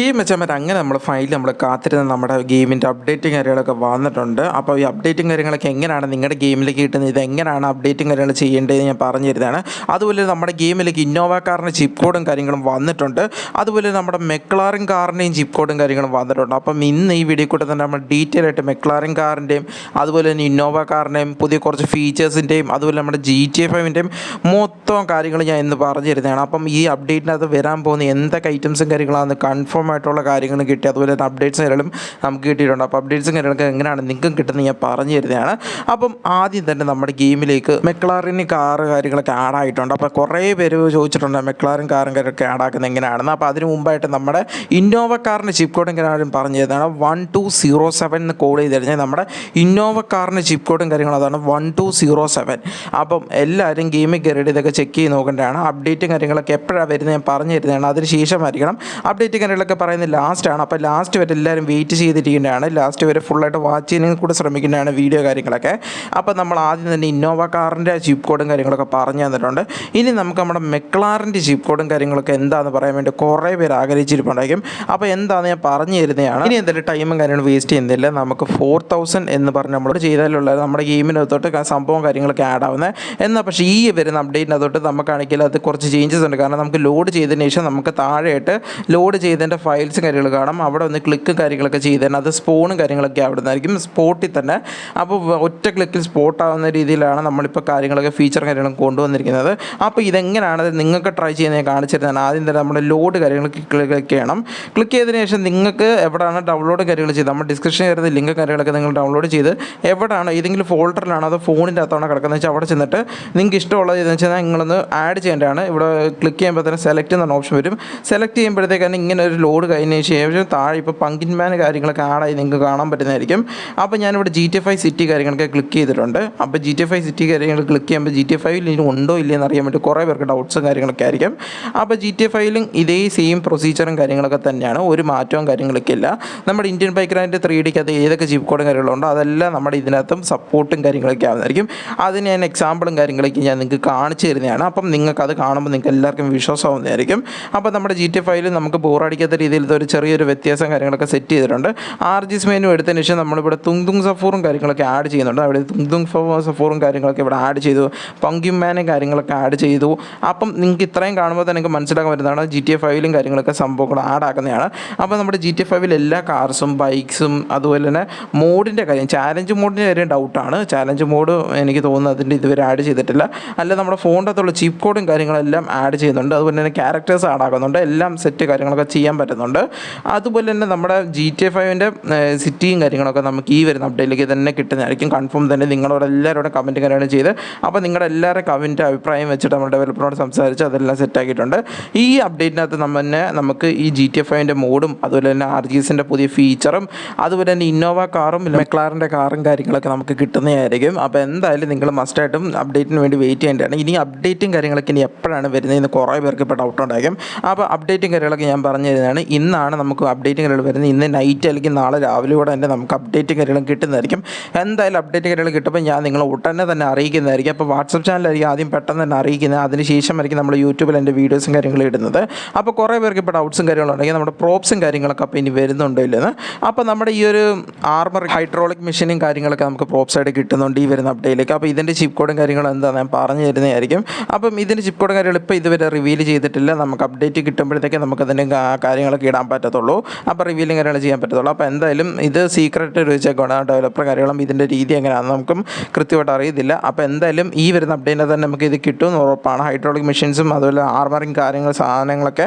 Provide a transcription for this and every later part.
Okay മെച്ചന്മാർ അങ്ങനെ നമ്മൾ finally നമ്മൾ കാത്തിരുന്ന നമ്മുടെ ഗെയിമിൻ്റെ അപ്ഡേറ്റും കാര്യങ്ങളൊക്കെ വന്നിട്ടുണ്ട്. അപ്പോൾ ഈ അപ്ഡേറ്റും കാര്യങ്ങളൊക്കെ എങ്ങനെയാണ് നിങ്ങളുടെ ഗെയിമിലേക്ക് കിട്ടുന്നത്, ഇത് എങ്ങനെയാണ് അപ്ഡേറ്റും കാര്യങ്ങൾ ചെയ്യേണ്ടതെന്ന് ഞാൻ പറഞ്ഞു തരുന്നതാണ്. അതുപോലെ നമ്മുടെ ഗെയിമിലേക്ക് ഇന്നോവ കാറിൻ്റെ ചിപ്പ് കോഡും കാര്യങ്ങളും വന്നിട്ടുണ്ട്. അതുപോലെ നമ്മുടെ മെക്ലാറിൻ കാറിൻ്റെയും ചിപ്പ് കോഡും കാര്യങ്ങളും വന്നിട്ടുണ്ട്. അപ്പം ഇന്ന് ഈ വീഡിയോ കൂടെ തന്നെ നമ്മൾ ഡീറ്റെയിൽ ആയിട്ട് മെക്ലാറിൻ കാറിൻ്റെയും അതുപോലെ തന്നെ ഇന്നോവ കാറിൻ്റെയും പുതിയ കുറച്ച് ഫീച്ചേഴ്സിൻ്റെയും അതുപോലെ നമ്മുടെ GTA 5-ൻ്റെയും മൊത്തം കാര്യങ്ങൾ ഞാൻ ഇന്ന് പറഞ്ഞു തരുന്നതാണ്. അപ്പം ഈ അപ്ഡേറ്റിനകത്ത് വരാൻ പോകുന്ന എന്തൊക്കെ ഐറ്റംസും കാര്യങ്ങളാണ് കൺഫേം ആയിട്ടുള്ള കാര്യങ്ങളും കിട്ടി, അതുപോലെ തന്നെ അപ്ഡേറ്റ്സ് കാര്യങ്ങളും നമുക്ക് കിട്ടിയിട്ടുണ്ട്. അപ്പോൾ അപ്ഡേറ്റ്സും കാര്യങ്ങളൊക്കെ എങ്ങനെയാണ് നിങ്ങൾക്കും കിട്ടുന്നത് ഞാൻ പറഞ്ഞു തരുന്നതാണ്. അപ്പം ആദ്യം തന്നെ നമ്മുടെ ഗെയിമിലേക്ക് മെക്ലാറിന് കാറ് കാര്യങ്ങളൊക്കെ ആഡ് ആയിട്ടുണ്ട്. അപ്പോൾ കുറേ പേര് ചോദിച്ചിട്ടുണ്ട് മെക്ലാറിൻ കാറും കാര്യമൊക്കെ ആഡ് ആക്കുന്നത് എങ്ങനെയാണെന്ന്. അപ്പോൾ അതിന് മുമ്പായിട്ട് നമ്മുടെ ഇന്നോവ കാറിൻ്റെ ചിപ്പ് കോഡും കാര്യങ്ങളും പറഞ്ഞു തരുന്നതാണ്. 1207 എന്ന് കോഡ് ചെയ്ത് കഴിഞ്ഞാൽ നമ്മുടെ ഇന്നോവ കാറിൻ്റെ ചിപ്പ് കോഡും കാര്യങ്ങളും അതാണ് 1207. അപ്പം എല്ലാവരും ഗെയിമിൽ കയറിയിട്ട് ഇതൊക്കെ ചെക്ക് ചെയ്ത് നോക്കേണ്ടതാണ്. അപ്ഡേറ്റും കാര്യങ്ങളൊക്കെ എപ്പോഴാണ് വരുന്നത് ഞാൻ പറഞ്ഞു തരുന്നതാണ്. അതിന് ശേഷമായിരിക്കണം അപ്ഡേറ്റ് കാര്യങ്ങളൊക്കെ പറയുന്നത് ലാസ്റ്റാണ്. അപ്പോൾ ലാസ്റ്റ് വരെ എല്ലാവരും വെയിറ്റ് ചെയ്തിരിക്കേണ്ടതാണ്. ലാസ്റ്റ് വരെ ഫുള്ളായിട്ട് വാച്ച് ചെയ്യാനും കൂടെ ശ്രമിക്കേണ്ടതാണ് വീഡിയോ കാര്യങ്ങളൊക്കെ. അപ്പോൾ നമ്മൾ ആദ്യം തന്നെ ഇന്നോവ കാറിൻ്റെ ചിപ്പ് കോഡും കാര്യങ്ങളൊക്കെ പറഞ്ഞു തന്നിട്ടുണ്ട്. ഇനി നമുക്ക് നമ്മുടെ മെക്ലാറിൻ്റെ ചിപ്പ് കോഡും കാര്യങ്ങളൊക്കെ എന്താണെന്ന് പറയാൻ വേണ്ടി കുറേ പേര് ആഗ്രഹിച്ചിരിപ്പുണ്ടായിരിക്കും. അപ്പോൾ എന്താണെന്ന് ഞാൻ പറഞ്ഞു തരുന്നതാണ്. ഇനി എന്തെങ്കിലും ടൈമും കാര്യങ്ങളും വേസ്റ്റ് ചെയ്യുന്നില്ല. നമുക്ക് 4000 എന്ന് പറഞ്ഞ് നമ്മൾ ചെയ്താലുള്ള നമ്മുടെ ഗെയിമിനകത്തോട്ട് സംഭവം കാര്യങ്ങളൊക്കെ ആഡ് ആവുന്നത്. എന്നാൽ പക്ഷേ ഈ വരുന്ന അപ്ഡേറ്റിനകത്തോട്ട് നമുക്കാണെങ്കിൽ അത് കുറച്ച് ചേഞ്ചസ് ഉണ്ട്. കാരണം നമുക്ക് ലോഡ് ചെയ്തതിന് ശേഷം നമുക്ക് താഴെയായിട്ട് ലോഡ് ചെയ്തതിൻ്റെ ഫയൽസും കാര്യങ്ങൾ കാണാം. അവിടെ ഒന്ന് ക്ലിക്ക് കാര്യങ്ങളൊക്കെ ചെയ്തതിന് അത് സ്പോണും കാര്യങ്ങളൊക്കെ അവിടെ നിന്നായിരിക്കും സ്പോട്ടിൽ തന്നെ. അപ്പോൾ ഒറ്റ ക്ലിക്കിൽ സ്പോട്ട് ആവുന്ന രീതിയിലാണ് നമ്മളിപ്പോൾ കാര്യങ്ങളൊക്കെ ഫീച്ചർ കാര്യങ്ങളും കൊണ്ടുവന്നിരിക്കുന്നത്. അപ്പോൾ ഇതെങ്ങനെയാണ് നിങ്ങൾക്ക് ട്രൈ ചെയ്യുന്നത് കാണിച്ചിരുന്നതാണ്. ആദ്യം തന്നെ നമ്മുടെ ലോഡ് കാര്യങ്ങൾക്ക് ക്ലിക്ക് ചെയ്യണം. ക്ലിക്ക് ചെയ്തതിന് ശേഷം നിങ്ങൾക്ക് എവിടെയാണ് ഡൗൺലോഡ് കാര്യങ്ങൾ ചെയ്ത് നമ്മുടെ ഡിസ്ക്രിപ്ഷൻ ചെയ്യുന്ന ലിങ്ക് കാര്യങ്ങളൊക്കെ നിങ്ങൾ ഡൗൺലോഡ് ചെയ്ത് എവിടെയാണ് ഏതെങ്കിലും ഫോൾഡറിലാണോ അതോ ഫോണിൻ്റെ അകത്താണോ കിടക്കുന്നത് വെച്ചാൽ അവിടെ ചെന്നിട്ട് നിങ്ങൾക്ക് ഇഷ്ടമുള്ളത് എന്ന് വെച്ചാൽ നിങ്ങളൊന്ന് ആഡ് ചെയ്യേണ്ടതാണ്. ഇവിടെ ക്ലിക്ക് ചെയ്യുമ്പോൾ തന്നെ സെലക്ട് എന്ന ഓപ്ഷൻ വരും. സെലക്ട് ചെയ്യുമ്പോഴത്തേക്കാണ് ഇങ്ങനെ ഒരു ലോഡ് കഴിഞ്ഞതിന് ശേഷം താഴെ ഇപ്പോൾ പങ്കിൻ മാൻ കാര്യങ്ങളൊക്കെ ആഡായി നിങ്ങൾക്ക് കാണാൻ പറ്റുന്നതായിരിക്കും. അപ്പോൾ ഞാനിവിടെ GTA 5 സിറ്റി കാര്യങ്ങളൊക്കെ ക്ലിക്ക് ചെയ്തിട്ടുണ്ട്. അപ്പോൾ GTA 5 സിറ്റി കാര്യങ്ങൾ ക്ലിക്ക് ചെയ്യുമ്പോൾ GTA 5 ഇനി ഉണ്ടോ ഇല്ലയെന്ന് അറിയാൻ വേണ്ടി കുറേ പേർക്ക് ഡൗട്ട്സും കാര്യങ്ങളൊക്കെ ആയിരിക്കും. അപ്പോൾ GTA 5 ഇതേ സെയിം പ്രൊസീജിയറും കാര്യങ്ങളൊക്കെ തന്നെയാണ്, ഒരു മാറ്റവും കാര്യങ്ങളൊക്കെ ഇല്ല. നമ്മുടെ ഇന്ത്യൻ ബൈക്ക് റാൻഡ് 3Dക്ക് അത് ഏതൊക്കെ ചിപ്പ് കോഡും കാര്യങ്ങളുണ്ടോ അതെല്ലാം നമ്മുടെ ഇതിനകത്തും സപ്പോർട്ടും കാര്യങ്ങളൊക്കെ ആവുന്നതായിരിക്കും. അതിന് ഞാൻ എക്സാമ്പിളും കാര്യങ്ങളൊക്കെ ഞാൻ നിങ്ങൾക്ക് കാണിച്ചു തരുന്നതാണ്. അപ്പം നിങ്ങൾക്ക് അത് കാണുമ്പോൾ നിങ്ങൾക്ക് എല്ലാവർക്കും വിശ്വാസമാവുന്നതായിരിക്കും. അപ്പോൾ നമ്മുടെ GTA 5 നമുക്ക് ബോറടിക്കാത്ത രീതിയിൽ ഇതൊരു ചെറിയൊരു വ്യത്യാസം കാര്യങ്ങളൊക്കെ സെറ്റ് ചെയ്തിട്ടുണ്ട്. RGS മെനു എടുത്തതിന് ശേഷം നമ്മളിവിടെ തുങ്തുങ് സഫൂറും കാര്യങ്ങളൊക്കെ ആഡ് ചെയ്യുന്നുണ്ട്. അവിടെ തുങ്തുങ് സഫൂറും കാര്യങ്ങളൊക്കെ ഇവിടെ ആഡ് ചെയ്തു, പങ്ക്യുമാനും കാര്യങ്ങളൊക്കെ ആഡ് ചെയ്തു. അപ്പം നിങ്ങൾക്ക് ഇത്രയും കാണുമ്പോൾ തന്നെ നിങ്ങൾക്ക് മനസ്സിലാക്കാൻ പറ്റുന്നതാണ് GTA 5 കാര്യങ്ങളൊക്കെ സംഭവങ്ങൾ ആഡ് ആക്കുന്നതാണ്. അപ്പോൾ നമ്മുടെ GTA 5 എല്ലാ കാർസും ബൈക്സും അതുപോലെ തന്നെ മോഡിൻ്റെ കാര്യം, ചാലഞ്ച് മോഡിൻ്റെ കാര്യം ഡൗട്ടാണ്. ചാലഞ്ച് മോഡ് എനിക്ക് തോന്നുന്നത് അതിൻ്റെ ഇതുവരെ ആഡ് ചെയ്തിട്ടില്ല. അല്ല നമ്മുടെ ഫോണിൻ്റെ അകത്തുള്ള ചിപ്പ് കോഡും കാര്യങ്ങളെല്ലാം ആഡ് ചെയ്യുന്നുണ്ട്. അതുപോലെ തന്നെ ക്യാരക്ടേഴ്സ് ആഡ് ആക്കുന്നുണ്ട്. എല്ലാം സെറ്റ് കാര്യങ്ങളൊക്കെ ചെയ്യാൻ പറ്റുന്നുണ്ട്. അതുപോലെ തന്നെ നമ്മുടെ GTA 5 സിറ്റിയും കാര്യങ്ങളൊക്കെ നമുക്ക് ഈ വരുന്ന അപ്ഡേറ്റിലേക്ക് തന്നെ കിട്ടുന്നതായിരിക്കും. കൺഫേം തന്നെ നിങ്ങളോട് എല്ലാവരോടും കമൻറ്റ് കാര്യങ്ങൾ ചെയ്ത് അപ്പോൾ നിങ്ങളുടെ എല്ലാവരുടെ കമൻറ്റ് അഭിപ്രായം വെച്ചിട്ട് നമ്മൾ ഡെവലപ്പറിനോട് സംസാരിച്ച് അതെല്ലാം സെറ്റാക്കിയിട്ടുണ്ട്. ഈ അപ്ഡേറ്റിനകത്ത് നമുക്ക് ഈ GTA 5 മോഡും അതുപോലെ തന്നെ RGSൻ്റെ പുതിയ ഫീച്ചറും അതുപോലെ തന്നെ ഇന്നോവ കാറും മെക്ലാറിൻ്റെ കാറും കാര്യങ്ങളൊക്കെ നമുക്ക് കിട്ടുന്നതായിരിക്കും. അപ്പോൾ എന്തായാലും നിങ്ങൾ മസ്റ്റായിട്ടും അപ്ഡേറ്റിന് വേണ്ടി വെയിറ്റ് ചെയ്യേണ്ടതാണ്. ഇനി അപ്ഡേറ്റും കാര്യങ്ങളൊക്കെ ഇനി എപ്പോഴാണ് വരുന്നതെന്ന് കുറേ പേർക്ക് ഇപ്പോൾ ഡൗട്ട് ഉണ്ടായിരിക്കും. അപ്പോൾ അപ്ഡേറ്റും കാര്യങ്ങളൊക്കെ ഞാൻ പറഞ്ഞു തരുന്നതാണ്. ഇന്നാണ് നമുക്ക് അപ്ഡേറ്റും കാര്യങ്ങൾ വരുന്നത്. ഇന്ന് നൈറ്റ് അല്ലെങ്കിൽ നാളെ രാവിലെ കൂടെ തന്നെ നമുക്ക് അപ്ഡേറ്റും കാര്യങ്ങളും കിട്ടുന്നതായിരിക്കും. എന്തായാലും അപ്ഡേറ്റ് കാര്യങ്ങൾ കിട്ടുമ്പോൾ ഞാൻ നിങ്ങൾ ഉടനെ തന്നെ അറിയിക്കുന്നതായിരിക്കും. അപ്പോൾ വാട്സപ്പ് ചാനലായിരിക്കും ആദ്യം പെട്ടെന്ന് തന്നെ അറിയിക്കുന്നത്. അതിന് ശേഷമായിരിക്കും നമ്മൾ യൂട്യൂബിൽ എൻ്റെ വീഡിയോസും കാര്യങ്ങളും ഇടുന്നത്. അപ്പോൾ കുറേ പേർക്ക് ഇപ്പോൾ ഡൗട്ട്സും കാര്യങ്ങളുണ്ടെങ്കിൽ നമ്മുടെ പ്രോപ്സും കാര്യങ്ങളൊക്കെ അപ്പോൾ ഇനി വരുന്നുണ്ടോ ഇല്ലെന്ന്. അപ്പോൾ നമ്മുടെ ഈ ഒരു ആർമർ ഹൈഡ്രോളിക് മെഷീനും കാര്യങ്ങളൊക്കെ നമുക്ക് പ്രോപ്സായിട്ട് കിട്ടുന്നുണ്ട് ഈ വരുന്ന അപ്ഡേറ്റിലേക്ക്. അപ്പോൾ ഇതിൻ്റെ ചിപ്പ് കോഡും കാര്യങ്ങളും എന്താണെന്ന് ഞാൻ പറഞ്ഞു തരുന്നതായിരിക്കും. അപ്പം ഇതിൻ്റെ ചിപ്പ് കോഡും കാര്യങ്ങൾ ഇപ്പോൾ ഇതുവരെ റിവീൽ ചെയ്തിട്ടില്ല. നമുക്ക് അപ്ഡേറ്റ് കിട്ടുമ്പോഴത്തേക്ക് നമുക്കതിൻ്റെ കാര്യങ്ങളൊക്കെ ഇടാൻ പറ്റത്തുള്ളൂ. അപ്പോൾ റിവീലും കാര്യങ്ങൾ ചെയ്യാൻ പറ്റത്തുള്ളൂ. അപ്പോൾ എന്തായാലും ഇത് സീക്രട്ട് വെച്ചേക്കാണ് ഡെവലപ്പർ കാര്യങ്ങളും ഇതിൻ്റെ രീതി എങ്ങനെയാണെന്ന് നമുക്കും കൃത്യമായിട്ട് അറിയത്തില്ല. അപ്പോൾ എന്തായാലും ഈ വരുന്ന അപ്ഡേറ്റിനെ തന്നെ നമുക്ക് ഇത് കിട്ടുമെന്ന് ഉറപ്പാണ്. ഹൈഡ്രോളിക് മെഷീൻസും അതുപോലെ ആർമറിങ് സാധനങ്ങളൊക്കെ.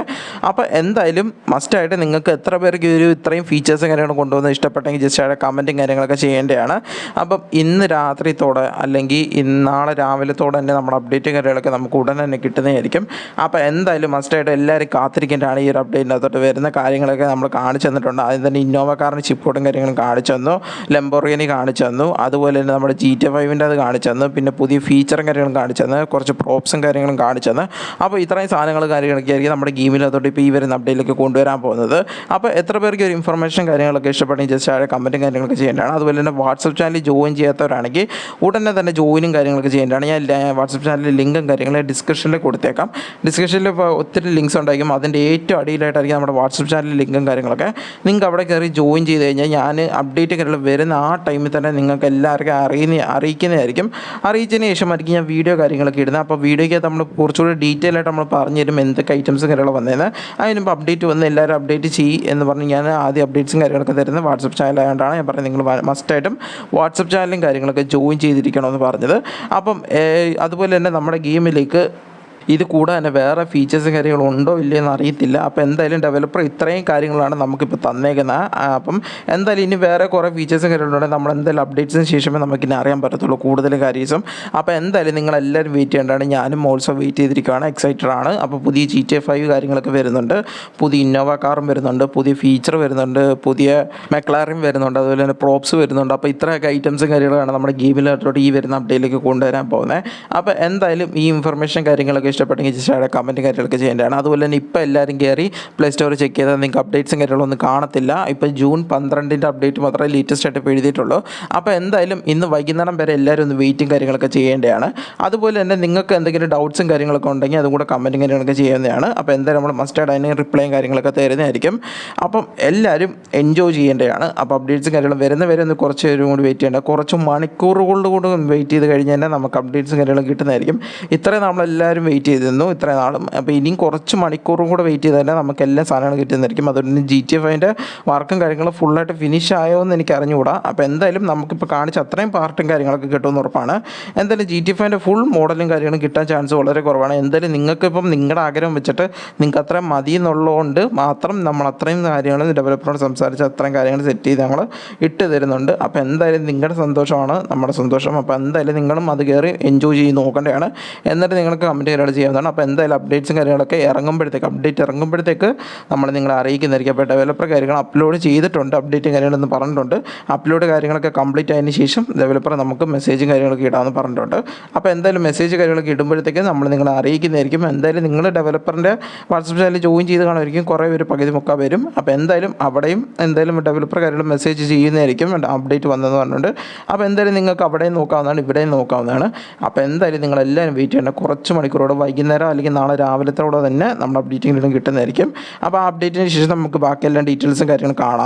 അപ്പോൾ എന്തായാലും മസ്റ്റായിട്ട് നിങ്ങൾക്ക് എത്ര പേർക്ക് ഒരു ഇത്രയും ഫീച്ചേഴ്സും കാര്യങ്ങളും കൊണ്ടുവന്ന് ഇഷ്ടപ്പെട്ടെങ്കിൽ ജസ്റ്റ് അവിടെ കമൻറ്റും കാര്യങ്ങളൊക്കെ ചെയ്യേണ്ടതാണ്. അപ്പം ഇന്ന് രാത്രിത്തോടെ അല്ലെങ്കിൽ നാളെ രാവിലത്തോടെ തന്നെ നമ്മുടെ അപ്ഡേറ്റും കാര്യങ്ങളൊക്കെ നമുക്ക് ഉടനെ തന്നെ കിട്ടുന്നതായിരിക്കും. അപ്പോൾ എന്തായാലും മസ്റ്റായിട്ട് എല്ലാവരും കാത്തിരിക്കേണ്ടതാണ്. ഈ ഒരു അപ്ഡേറ്റിനകത്തോട്ട് വരുന്ന കാര്യങ്ങളൊക്കെ നമ്മൾ കാണിച്ചു തന്നിട്ടുണ്ട്. ആദ്യം തന്നെ ഇന്നോവ കാറിന് ചിപ്പ് കോഡും കാര്യങ്ങളും കാണിച്ചു തന്നു, ലംബോർഗിനി കാണിച്ചു തന്നു, അതുപോലെ തന്നെ നമ്മുടെ GTA 5 അത് കാണിച്ചു തന്നു, പിന്നെ പുതിയ ഫീച്ചറും കാര്യങ്ങളും കാണിച്ചു തന്നു, കുറച്ച് പ്രോപ്സും കാര്യങ്ങളും കാണിച്ചു തന്നു. അപ്പോൾ ഇത്രയും സാധനങ്ങൾ കാര്യങ്ങളൊക്കെ ആയിരിക്കും നമ്മുടെ ഗെയിമിനകത്തോട്ട് ഇപ്പോൾ ഈ വരുന്ന അപ്ഡേറ്റിലേക്ക് കൊണ്ടുവരാൻ പോകുന്നത്. അപ്പോൾ എത്ര പേർക്ക് ഒരു ഇൻഫർമേഷൻ കാര്യങ്ങളൊക്കെ ഇഷ്ടപ്പെട്ടെങ്കിൽ ജസ്റ്റ് ആ കമൻറ്റും കാര്യങ്ങളൊക്കെ ചെയ്യേണ്ടതാണ്. അതുപോലെ തന്നെ വാട്സപ്പ് ചാനൽ ജോയിൻ ചെയ്യാത്തവരാണെങ്കിൽ ഉടനെ തന്നെ ജോയിനും കാര്യങ്ങളൊക്കെ ചെയ്യേണ്ടതാണ്. ഞാൻ വാട്സപ്പ് ചാനലിൽ ലിങ്കും കാര്യങ്ങളും ഡിസ്ക്രിപ്ഷനിൽ കൊടുത്തേക്കാം. ഡിസ്ക്രിപ്ഷനിൽ ഇപ്പോൾ ഒത്തിരി ലിങ്ക്സ് ഉണ്ടായിരിക്കും. അതിൻ്റെ ഏറ്റവും അടിയിലായിട്ടായിരിക്കും നമ്മുടെ വാട്സപ്പ് ചാനൽ ലിങ്കും കാര്യങ്ങളൊക്കെ. നിങ്ങൾക്ക് അവിടെ കയറി ജോയിൻ ചെയ്ത് കഴിഞ്ഞാൽ ഞാൻ അപ്ഡേറ്റ് കാര്യങ്ങൾ വരുന്ന ആ ടൈമിൽ തന്നെ നിങ്ങൾക്ക് എല്ലാവർക്കും അറിയിക്കുന്നതായിരിക്കും. അറിയിച്ചതിന് ശേഷമായിരിക്കും ഞാൻ വീഡിയോ കാര്യങ്ങളൊക്കെ ഇടുന്നത്. അപ്പോൾ വീഡിയോയ്ക്കകത്ത് നമ്മൾ കുറച്ചുകൂടി ഡീറ്റെയിൽ ആയിട്ട് നമ്മൾ പറഞ്ഞു തരും എന്തൊക്കെ ഐറ്റംസും കാര്യങ്ങളും വന്നതെന്ന്. അതിന് മുമ്പ് അപ്ഡേറ്റ് വന്ന് എല്ലാവരും അപ്ഡേറ്റ് എന്ന് പറഞ്ഞ് ഞാൻ ആദ്യം അപ്ഡേറ്റ്സും കാര്യങ്ങളൊക്കെ തരുന്നത് വാട്സപ്പ് ചാനൽ ആയതുകൊണ്ടാണ് ഞാൻ പറഞ്ഞത് നിങ്ങൾ മസ്റ്റായിട്ടും വാട്സപ്പ് ചാനലും കാര്യങ്ങളൊക്കെ ജോയിൻ ചെയ്തിരിക്കണമെന്ന് പറഞ്ഞത്. അപ്പം അതുപോലെ തന്നെ നമ്മുടെ ഗെയിമിലേക്ക് ഇത് കൂടാതെ തന്നെ വേറെ ഫീച്ചേഴ്സും കാര്യങ്ങളും ഉണ്ടോ ഇല്ലയെന്ന് അറിയത്തില്ല. അപ്പോൾ എന്തായാലും ഡെവലപ്പർ ഇത്രയും കാര്യങ്ങളാണ് നമുക്കിപ്പോൾ തന്നേക്കുന്നത്. അപ്പം എന്തായാലും ഇനി വേറെ കുറേ ഫീച്ചേഴ്സും കാര്യങ്ങളുണ്ടെങ്കിൽ നമ്മൾ എന്തായാലും അപ്ഡേറ്റ്സിന് ശേഷമേ നമുക്കിനി അറിയാൻ പറ്റത്തുള്ളൂ കൂടുതൽ കാര്യസും. അപ്പോൾ എന്തായാലും നിങ്ങളെല്ലാവരും വെയിറ്റ് ചെയ്യേണ്ടതാണ്. ഞാനും ഓൾസോ വെയിറ്റ് ചെയ്തിരിക്കുകയാണ്, എക്സൈറ്റഡ് ആണ്. അപ്പോൾ പുതിയ GTA 5 കാര്യങ്ങളൊക്കെ വരുന്നുണ്ട്, പുതിയ ഇന്നോവ കാറും വരുന്നുണ്ട്, പുതിയ ഫീച്ചർ വരുന്നുണ്ട്, പുതിയ മെക്ലാറിൻ വരുന്നുണ്ട്, അതുപോലെ തന്നെ പ്രോപ്സ് വരുന്നുണ്ട്. അപ്പോൾ ഇത്രയൊക്കെ ഐറ്റംസും കാര്യങ്ങളാണ് നമ്മുടെ ഗെയിമിലോട്ട് ഈ വരുന്ന അപ്ഡേറ്റിലേക്ക് കൊണ്ടുവരാൻ പോകുന്നത്. അപ്പോൾ എന്തായാലും ഈ ഇൻഫർമേഷൻ കാര്യങ്ങളൊക്കെ ഇഷ്ടപ്പെട്ടെങ്കിൽ ജസ്റ്റ് കമൻറ്റ് കാര്യങ്ങളൊക്കെ ചെയ്യേണ്ടതാണ്. അതുപോലെ തന്നെ ഇപ്പോൾ എല്ലാവരും കയറി പ്ലേ സ്റ്റോർ ചെക്ക് ചെയ്താൽ നിങ്ങൾക്ക് അപ്ഡേറ്റ്സും കാര്യങ്ങളൊന്നും കാണത്തില്ല. ഇപ്പോൾ ജൂൺ 12 അപ്ഡേറ്റ് മാത്രമേ ലേറ്റസ്റ്റ് ആയിട്ട് ഇപ്പോൾ എഴുതിയിട്ടുള്ളൂ. അപ്പോൾ എന്തായാലും ഇന്ന് വൈകുന്നേരം വരെ എല്ലാവരും ഒന്ന് വെയിറ്റും കാര്യങ്ങളൊക്കെ ചെയ്യേണ്ടതാണ്. അതുപോലെ തന്നെ നിങ്ങൾക്ക് എന്തെങ്കിലും ഡൗട്ട്സും കാര്യങ്ങളൊക്കെ ഉണ്ടെങ്കിൽ അതും കൂടെ കമൻറ്റും കാര്യങ്ങളൊക്കെ ചെയ്യുന്നതാണ്. അപ്പോൾ എന്തായാലും നമ്മൾ മസ്റ്റായിട്ട് അതിന് റിപ്ലൈയും കാര്യങ്ങളൊക്കെ തരുന്നതായിരിക്കും. അപ്പം എല്ലാവരും എൻജോയ് ചെയ്യേണ്ടതാണ്. അപ്പോൾ അപ്ഡേറ്റ്സും കാര്യങ്ങളും വരുന്നവരെ ഒന്ന് കുറച്ച് നേരം കൂടി വെയിറ്റ് ചെയ്യേണ്ട, കുറച്ച് മണിക്കൂറുകളുടെ കൂടെ വെയിറ്റ് ചെയ്ത് കഴിഞ്ഞാൽ തന്നെ നമുക്ക് അപ്ഡേറ്റ്സും കാര്യങ്ങളും കിട്ടുന്നതായിരിക്കും. ഇത്രയും നമ്മളെല്ലാവരും വെയിറ്റ് ചെയ്തിരുന്നു ഇത്രയും നാളും. അപ്പോൾ ഇനിയും കുറച്ച് മണിക്കൂറും കൂടെ വെയിറ്റ് ചെയ്ത് തന്നെ നമുക്ക് എല്ലാ സാധനങ്ങളും കിട്ടുന്നതായിരിക്കും. അതുകൊണ്ട് GTA 5 വർക്കും കാര്യങ്ങളും ഫുള്ളായിട്ട് ഫിനിഷ് ആയോ എന്ന് എനിക്ക് അറിഞ്ഞുകൂടാ. അപ്പോൾ എന്തായാലും നമുക്കിപ്പോൾ കാണിച്ച അത്രയും പാർട്ടും കാര്യങ്ങളൊക്കെ കിട്ടുമെന്ന് ഉറപ്പാണ്. എന്തായാലും GTA 5 ഫുൾ മോഡലും കാര്യങ്ങളും കിട്ടാൻ ചാൻസ് വളരെ കുറവാണ്. എന്തായാലും നിങ്ങൾക്കിപ്പം നിങ്ങളുടെ ആഗ്രഹം വെച്ചിട്ട് നിങ്ങൾക്ക് അത്രയും മതി എന്നുള്ളതുകൊണ്ട് മാത്രം നമ്മൾ അത്രയും കാര്യങ്ങൾ ഡെവലപ്പറോട് സംസാരിച്ച് അത്രയും കാര്യങ്ങൾ സെറ്റ് ചെയ്ത് ഞങ്ങൾ ഇട്ട് തരുന്നുണ്ട്. അപ്പോൾ എന്തായാലും നിങ്ങളുടെ സന്തോഷമാണ് നമ്മുടെ സന്തോഷം. അപ്പോൾ എന്തായാലും നിങ്ങളും അത് കയറി എൻജോയ് ചെയ്ത് നോക്കേണ്ടതാണ്. എന്നിട്ട് നിങ്ങൾക്ക് കമൻറ്റ് കാര്യങ്ങൾ ചെയ്യാവുന്നതാണ്. അപ്പോൾ എന്തായാലും അപ്ഡേറ്റ്സും കാര്യങ്ങളൊക്കെ അപ്ഡേറ്റ് ഇറങ്ങുമ്പോഴത്തേക്ക് നമ്മൾ നിങ്ങളെ അറിയിക്കുന്നതായിരിക്കും. അപ്പോൾ ഡെവലപ്പർ കാര്യങ്ങൾ അപ്ലോഡ് ചെയ്തിട്ടുണ്ട്, അപ്ഡേറ്റും കാര്യങ്ങളെന്ന് പറഞ്ഞിട്ടുണ്ട്. അപ്ലോഡ് കാര്യങ്ങളൊക്കെ കംപ്ലീറ്റ് ആയതിനു ശേഷം ഡെവലപ്പർ നമുക്ക് മെസ്സേജും കാര്യങ്ങളൊക്കെ ഇടാമെന്ന് പറഞ്ഞിട്ടുണ്ട്. അപ്പോൾ എന്തായാലും മെസ്സേജ് കാര്യങ്ങളൊക്കെ ഇടുമ്പോഴത്തേക്ക് നമ്മൾ നിങ്ങളെ അറിയിക്കുന്നതായിരിക്കും. എന്തായാലും നിങ്ങൾ ഡെവലപ്പറിൻ്റെ വാട്സപ്പ് ചാനൽ ജോയിൻ ചെയ്ത് കാണുമായിരിക്കും, കുറേ പേര് പകുതി മുക്കാൽ വരും. അപ്പോൾ എന്തായാലും അവിടെയും എന്തായാലും ഡെവലപ്പർ കാര്യങ്ങൾ മെസ്സേജ് ചെയ്യുന്നതായിരിക്കും അപ്ഡേറ്റ് വന്നതെന്ന് പറഞ്ഞിട്ടുണ്ട്. അപ്പോൾ എന്തായാലും നിങ്ങൾക്ക് അവിടെയും നോക്കാവുന്നതാണ്, ഇവിടെയും നോക്കാവുന്നതാണ്. അപ്പോൾ എന്തായാലും നിങ്ങളെല്ലാവരും വെയിറ്റ് ചെയ്യേണ്ട, കുറച്ച് മണിക്കൂറോടെ വൈകുന്നേരം അല്ലെങ്കിൽ നാളെ രാവിലത്തോടെ തന്നെ നമ്മുടെ അപ്ഡേറ്റിംഗ് കിട്ടുന്നതായിരിക്കും. അപ്പോൾ ആ അപ്ഡേറ്റിന് ശേഷം നമുക്ക് ബാക്കിയെല്ലാം ഡീറ്റെയിൽസും കാര്യങ്ങളും കാണാം.